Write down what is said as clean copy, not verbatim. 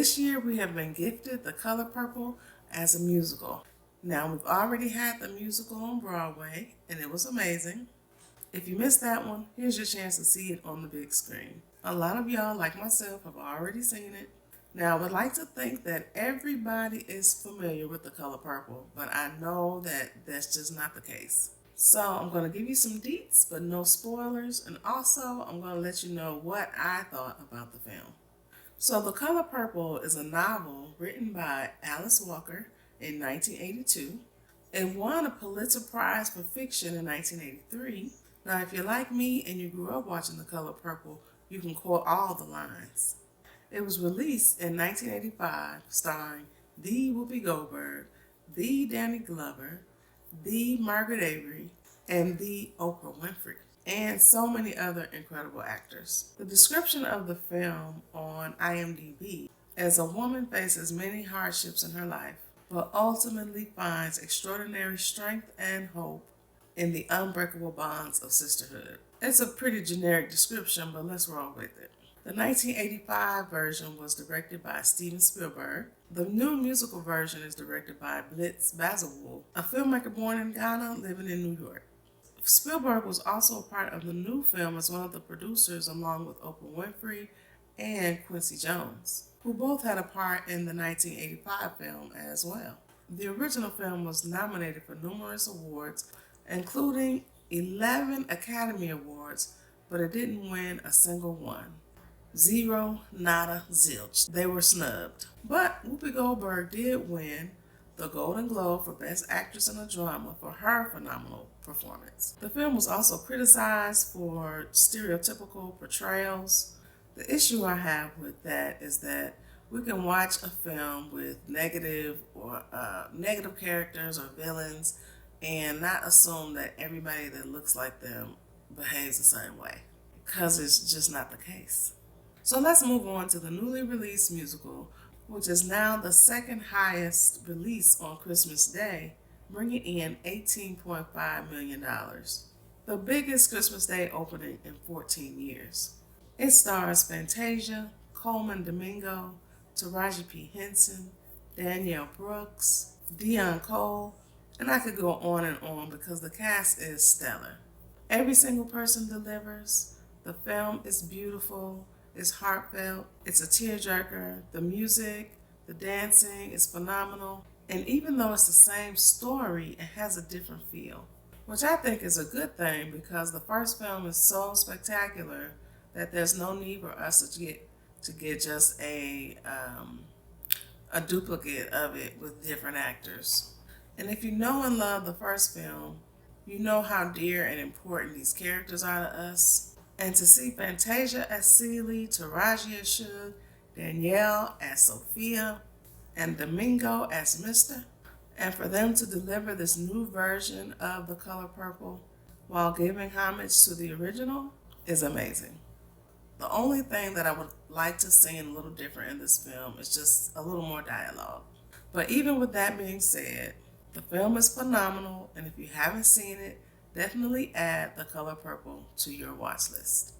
This year we have been gifted The Color Purple as a musical. Now, we've already had the musical on Broadway, and it was amazing. If you missed that one, here's your chance to see it on the big screen. A lot of y'all, like myself, have already seen it. Now, I would like to think that everybody is familiar with The Color Purple, but I know that that's just not the case. So I'm going to give you some deets, but no spoilers, and also I'm going to let you know what I thought about the film. So The Color Purple is a novel written by Alice Walker in 1982. It won a Pulitzer Prize for fiction in 1983. Now, if you're like me and you grew up watching The Color Purple, you can quote all the lines. It was released in 1985, starring the Whoopi Goldberg, the Danny Glover, the Margaret Avery, and the Oprah Winfrey, and so many other incredible actors. The description of the film on IMDb is a woman faces many hardships in her life, but ultimately finds extraordinary strength and hope in the unbreakable bonds of sisterhood. It's a pretty generic description, but let's roll with it. The 1985 version was directed by Steven Spielberg. The new musical version is directed by Blitz Bazawule, a filmmaker born in Ghana living in New York. Spielberg was also a part of the new film as one of the producers, along with Oprah Winfrey and Quincy Jones, who both had a part in the 1985 film as well. The original film was nominated for numerous awards, including 11 Academy Awards, but it didn't win a single one. Zero, nada, zilch. They were snubbed. But Whoopi Goldberg did win the Golden Globe for Best Actress in a Drama for her phenomenal performance. The film was also criticized for stereotypical portrayals. The issue I have with that is that we can watch a film with negative characters or villains and not assume that everybody that looks like them behaves the same way, because it's just not the case. So let's move on to the newly released musical, which is now the second highest release on Christmas Day, bringing in $18.5 million, the biggest Christmas Day opening in 14 years. It stars Fantasia, Colman Domingo, Tarai P Henson, Danielle Brooks, Dion Cole, and I could go on and on because the cast is stellar. Every single person delivers. The film is beautiful. It's heartfelt, it's a tearjerker, the music, the dancing is phenomenal, and even though it's the same story, it has a different feel, which I think is a good thing because the first film is so spectacular that there's no need for us to get just a duplicate of it with different actors. And if you know and love the first film, you know how dear and important these characters are to us. And to see Fantasia as Celie, Taraji as Suge, Danielle as Sophia, and Domingo as Mr., and for them to deliver this new version of The Color Purple while giving homage to the original is amazing. The only thing that I would like to see a little different in this film is just a little more dialogue. But even with that being said, the film is phenomenal, and if you haven't seen it, definitely add The Color Purple to your watch list.